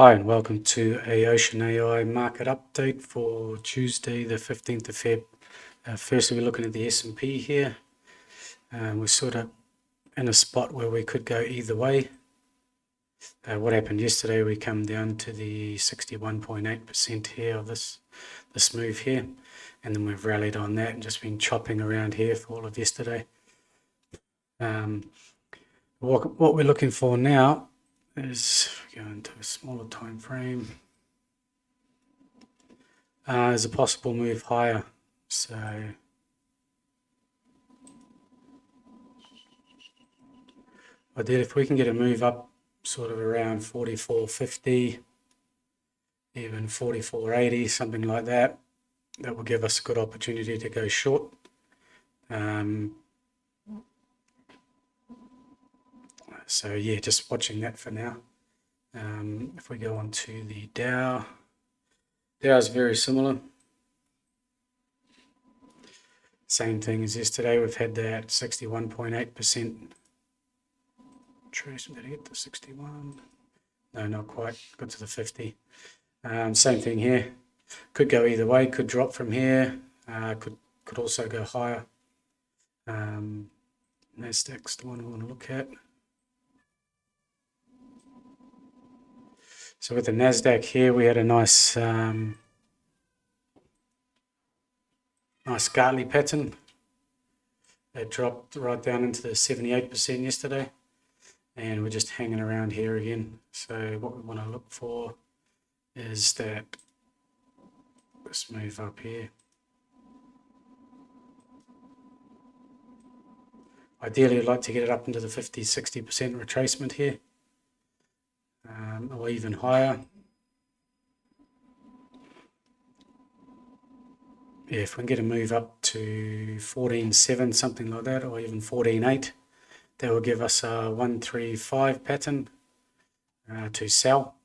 Hi and welcome to a Ocean AI market update for Tuesday the 15th of Feb. Firstly, we're looking at the S&P here. We're sort of in a spot where we could go either way. What happened yesterday, we come down to the 61.8% here of this move here, and then we've rallied on that and just been chopping around here for all of yesterday. What we're looking for now is go into a smaller time frame. Is a possible move higher. So ideally, if we can get a move up sort of around 44.50, even 44.80, something like that, that will give us a good opportunity to go short. So yeah, just watching that for now. If we go on to the Dow is very similar. Same thing as yesterday. We've had that 61.8% trace. Did I hit the 61? No, not quite. Got to the 50. Same thing here. Could go either way. Could drop from here. Could also go higher. Nasdaq's the one we want to look at. So with the Nasdaq here, we had a nice Gartley pattern. It dropped right down into the 78% yesterday, and we're just hanging around here again. So what we want to look for is that this move up here. Ideally, I'd like to get it up into the 50-60% retracement here, or even higher. Yeah, if we can get a move up to 14.7, something like that, or even 14.8, that will give us a 135 pattern to sell.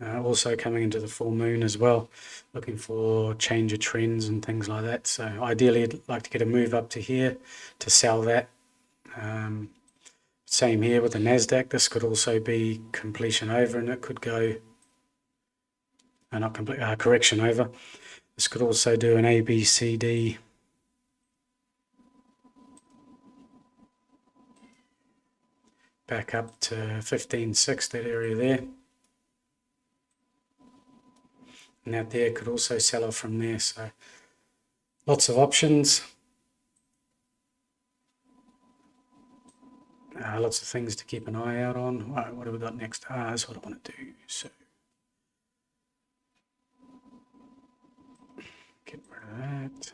Also coming into the full moon as well, looking for change of trends and things like that. So ideally, I'd like to get a move up to here to sell that. Same here with the Nasdaq. This could also be completion over, and it could go not complete correction over. This could also do an A, B, C, D. Back up to 15.6, that area there. And that there could also sell off from there. So lots of options. Lots of things to keep an eye out on. Right, what have we got next? That's what I want to do. So get rid of that.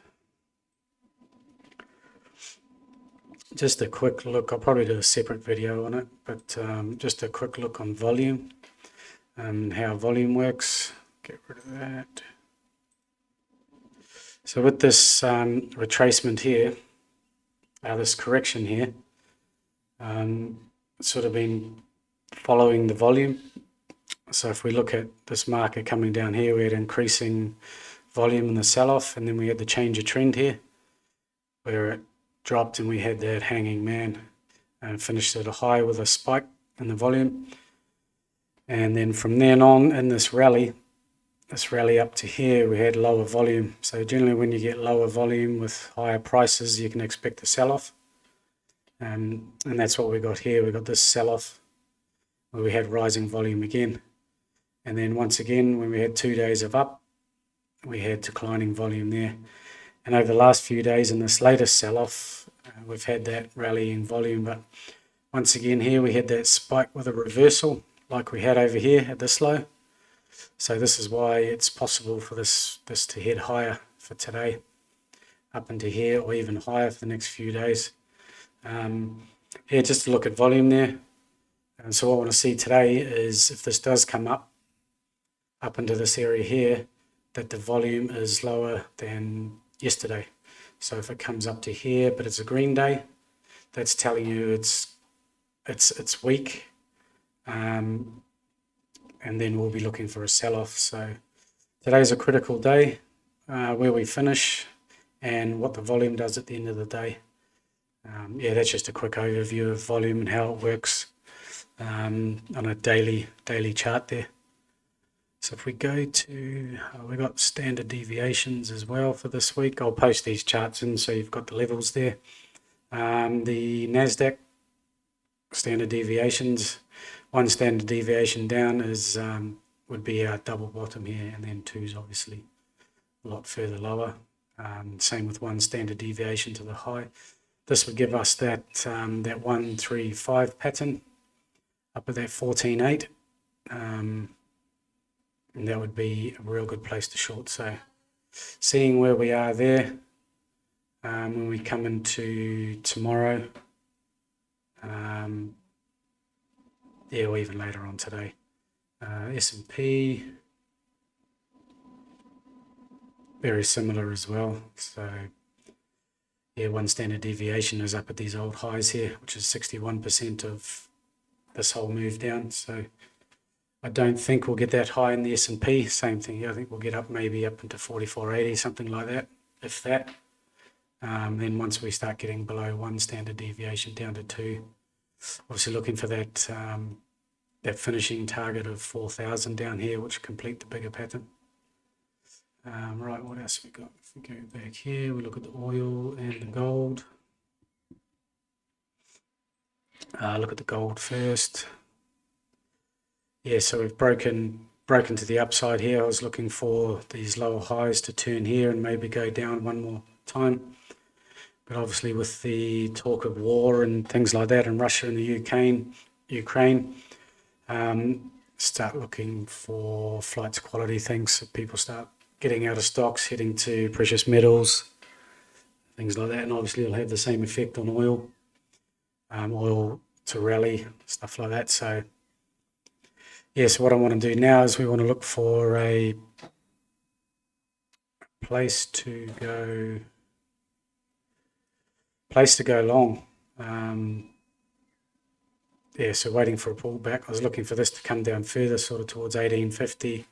Just a quick look. I'll probably do a separate video on it, but just a quick look on volume and how volume works. Get rid of that. So with this retracement here, this correction here, it's sort of been following the volume. So if we look at this market coming down here, we had increasing volume in the sell-off, and then we had the change of trend here, where it dropped and we had that hanging man and finished at a high with a spike in the volume. And then from then on in this rally up to here, we had lower volume. So generally when you get lower volume with higher prices, you can expect a sell-off. And that's what we got here. We got this sell-off where we had rising volume again. And then once again, when we had 2 days of up, we had declining volume there. And over the last few days in this latest sell-off, we've had that rally in volume. But once again here, we had that spike with a reversal like we had over here at this low. So this is why it's possible for this to head higher for today, up into here, or even higher for the next few days. Here, just to look at volume there. And so what I want to see today is if this does come up into this area here, that the volume is lower than yesterday. So if it comes up to here, but it's a green day, that's telling you it's weak. And then we'll be looking for a sell-off. So today's a critical day, where we finish and what the volume does at the end of the day. Yeah, that's just a quick overview of volume and how it works on a daily chart there. So if we go to, we've got standard deviations as well for this week. I'll post these charts in so you've got the levels there. The Nasdaq standard deviations, one standard deviation down is would be our double bottom here, and then two's obviously a lot further lower. Same with one standard deviation to the high. This would give us that 135 pattern up at that 14.8. And that would be a real good place to short. So seeing where we are there when we come into tomorrow, or even later on today. S&P, very similar as well. So yeah, one standard deviation is up at these old highs here, which is 61% of this whole move down. So I don't think we'll get that high in the S&P. Same thing here. I think we'll get up maybe up into 44.80, something like that, if that. Then once we start getting below one standard deviation down to two, obviously looking for that that finishing target of 4,000 down here, which complete the bigger pattern. Right, what else we got? If we go back here, we look at the oil and the gold. Look at the gold first. Yeah, so we've broken to the upside here. I was looking for these lower highs to turn here and maybe go down one more time. But obviously with the talk of war and things like that in Russia and the Ukraine, start looking for flight to quality things. So people start getting out of stocks, heading to precious metals, things like that. And obviously it'll have the same effect on oil, oil to rally, stuff like that. So yes, what I want to do now is we want to look for a place to go long. Yeah, so waiting for a pullback. I was looking for this to come down further, sort of towards 1850,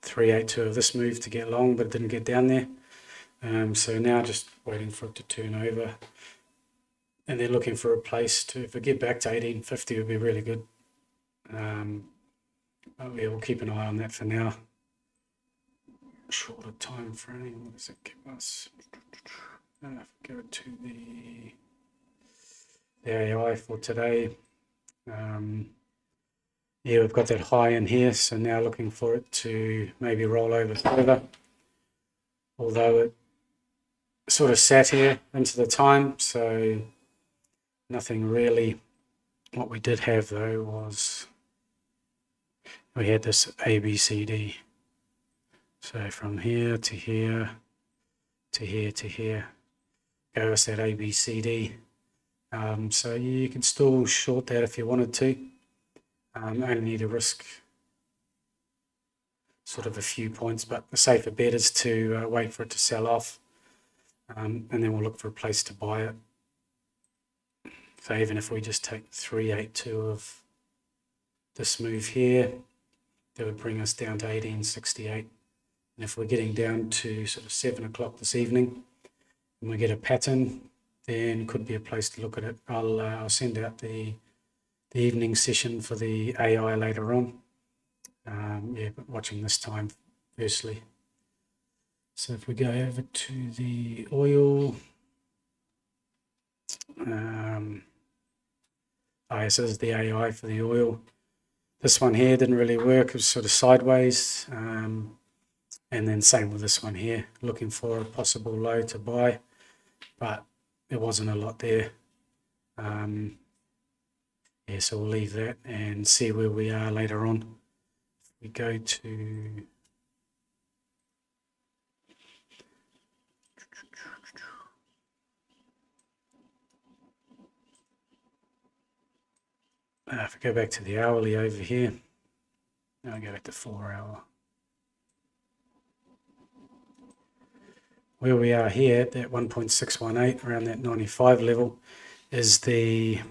382 of this move to get long, but it didn't get down there. So now just waiting for it to turn over. And then looking for a place to, if we get back to 1850, would be really good. Yeah, we'll keep an eye on that for now. Shorter time frame, what does it give us? Go to the AI for today. Yeah, we've got that high in here, so now looking for it to maybe roll over further. Although it sort of sat here into the time, so nothing really. What we did have though was we had this ABCD. So from here to here to here to here, go us that ABCD. So you can still short that if you wanted to. Only need to risk sort of a few points, but the safer bet is to wait for it to sell off, and then we'll look for a place to buy it. So even if we just take 382 of this move here, that would bring us down to 1868. And if we're getting down to sort of 7 o'clock this evening and we get a pattern, then could be a place to look at it. I'll send out the evening session for the AI later on. Yeah, but watching this time firstly. So if we go over to the oil, so this is the AI for the oil. This one here didn't really work. It was sort of sideways. And then same with this one here, looking for a possible low to buy, but there wasn't a lot there. Yeah, so we'll leave that and see where we are later on. We go to if we go back to the hourly over here, now I go back to 4 hour. Where we are here at that 1.618, around that 95 level, is the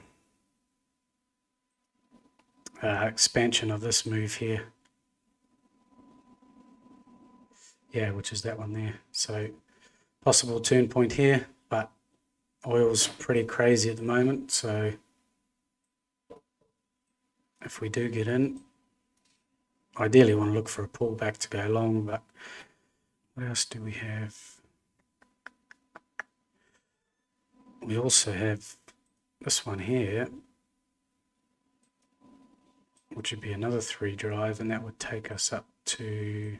expansion of this move here. Yeah, which is that one there. So possible turn point here, but oil's pretty crazy at the moment. So if we do get in, ideally want to look for a pullback to go long, but what else do we have? We also have this one here, which would be another 3 drive, and that would take us up to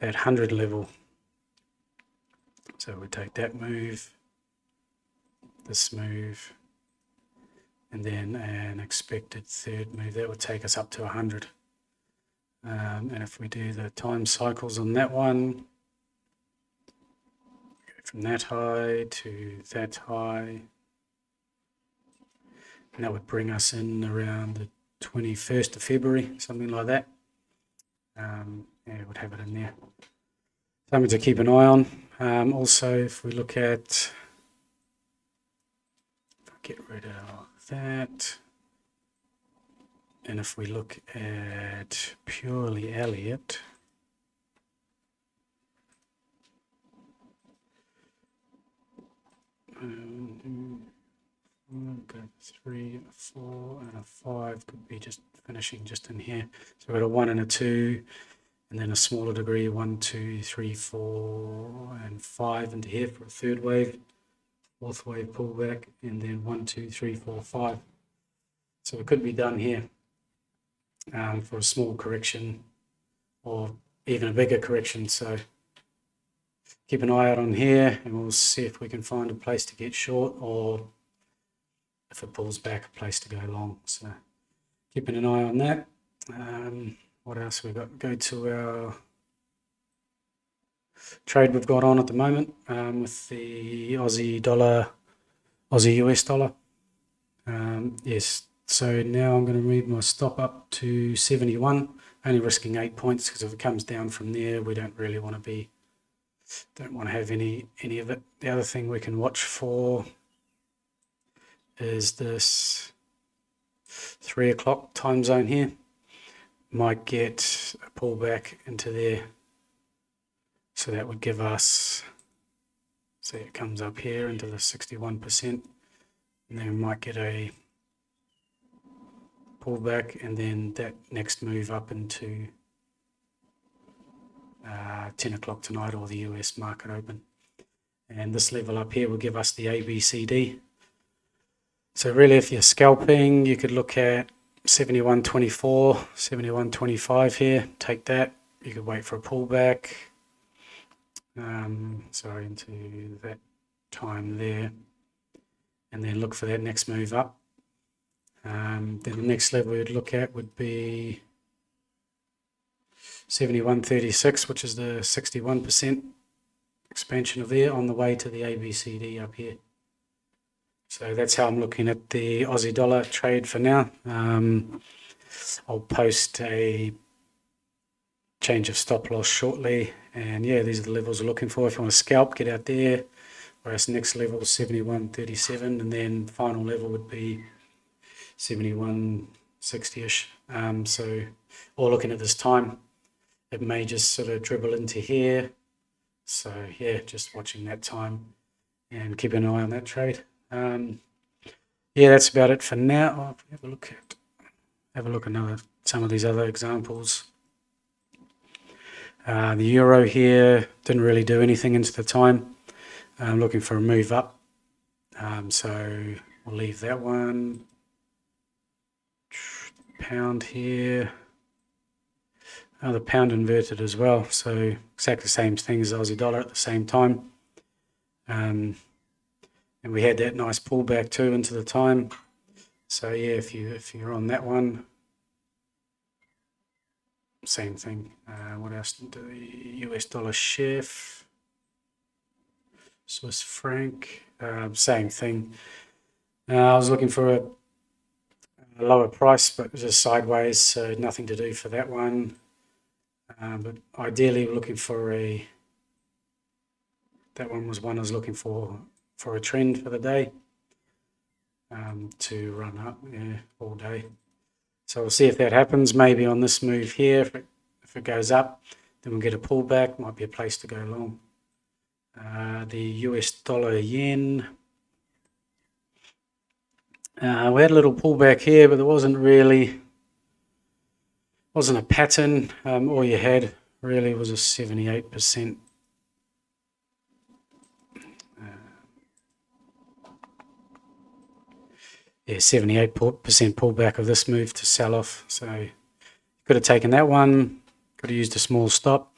that 100 level. So we take that move, this move, and then an expected third move. That would take us up to 100. And if we do the time cycles on that one, from that high to that high, and that would bring us in around the 21st of February, something like that. Yeah, it would have it in there. Something to keep an eye on. Also, if we look at, get rid of that, and if we look at purely Elliott, got 3, a 4, and a 5 could be just finishing just in here. So we've got a 1 and a 2, and then a smaller degree, 1, 2, 3, 4, and 5 into here for a third wave, fourth wave pullback, and then 1, 2, 3, 4, 5. So it could be done here for a small correction or even a bigger correction. So keep an eye out on here, and we'll see if we can find a place to get short, or if it pulls back, a place to go long. So keeping an eye on that. What else we got? Go to our trade we've got on at the moment with the Aussie dollar, Aussie US dollar. Yes, so now I'm going to move my stop up to 71, only risking 8 points, because if it comes down from there, we don't really want to have any of it. The other thing we can watch for is this 3 o'clock time zone here. Might get a pullback into there. So that would give us, say it comes up here into the 61%, and then we might get a pullback, and then that next move up into 10 o'clock tonight, or the US market open. And this level up here will give us the ABCD. So really, if you're scalping, you could look at 71.24, 71.25 here, take that. You could wait for a pullback. Into that time there, and then look for that next move up. Then the next level we'd look at would be 71.36, which is the 61% expansion of there on the way to the ABCD up here. So that's how I'm looking at the Aussie dollar trade for now. I'll post a change of stop loss shortly, and yeah, these are the levels we're looking for. If you want to scalp, get out there. Whereas next level is 71.37, and then final level would be 71.60ish. So all looking at this time, it may just sort of dribble into here. So yeah, just watching that time and keeping an eye on that trade. Yeah, that's about it for now. Have a look at some of these other examples. The euro here didn't really do anything into the time. I'm looking for a move up. So we'll leave that one. Pound here. The pound inverted as well. So exactly the same thing as the Aussie dollar at the same time. And we had that nice pullback too into the time. So yeah, if you're on that one, same thing. What else? The US dollar chef, Swiss franc, same thing. I was looking for a lower price, but just sideways, so nothing to do for that one. But ideally, we're looking for that one was one I was looking for a trend for the day, to run up all day. So we'll see if that happens. Maybe on this move here, if it goes up, then we'll get a pullback. Might be a place to go long. The US dollar yen. We had a little pullback here, but there wasn't really Wasn't a pattern. All you had really was a 78%. Yeah, 78% pullback of this move to sell off. So could have taken that one. Could have used a small stop.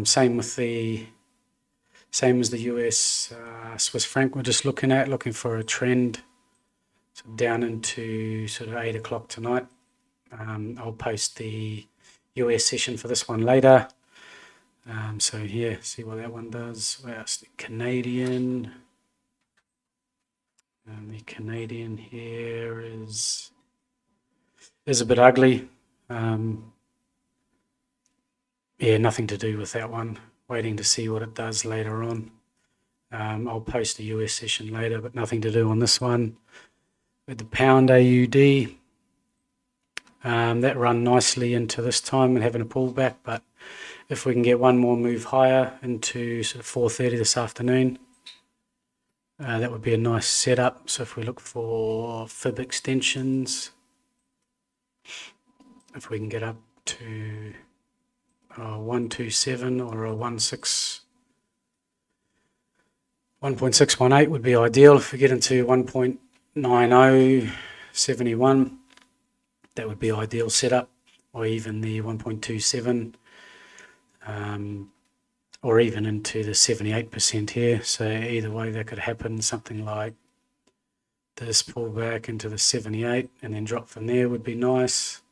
Same as the US Swiss franc we're just looking for a trend. So down into sort of 8 o'clock tonight. I'll post the US session for this one later. So here, see what that one does. Well, it's the Canadian. The Canadian here is a bit ugly. Yeah, nothing to do with that one. Waiting to see what it does later on. I'll post the US session later, but nothing to do on this one. With the pound AUD, that run nicely into this time and having a pullback, but if we can get one more move higher into sort of 4:30 this afternoon, that would be a nice setup. So if we look for fib extensions, if we can get up to 127 or a 1.618 would be ideal. If we get into 1.9071, that would be ideal setup, or even the 1.27, or even into the 78% here. So either way that could happen. Something like this pullback into the 78 and then drop from there would be nice.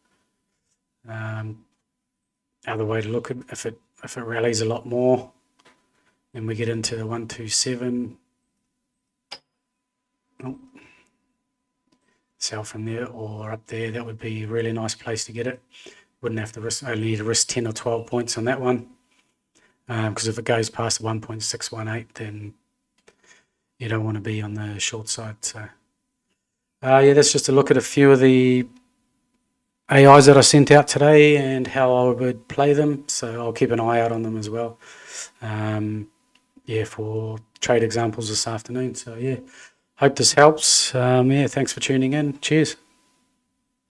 Other way to look at if it rallies a lot more and we get into the 127, sell from there or up there, that would be a really nice place to get it. Wouldn't have to only need to risk 10 or 12 points on that one, because if it goes past 1.618, then you don't want to be on the short side. So yeah, that's just a look at a few of the AIs that I sent out today and how I would play them. So I'll keep an eye out on them as well. Yeah, for trade examples this afternoon. So yeah, hope this helps. Yeah, thanks for tuning in. Cheers.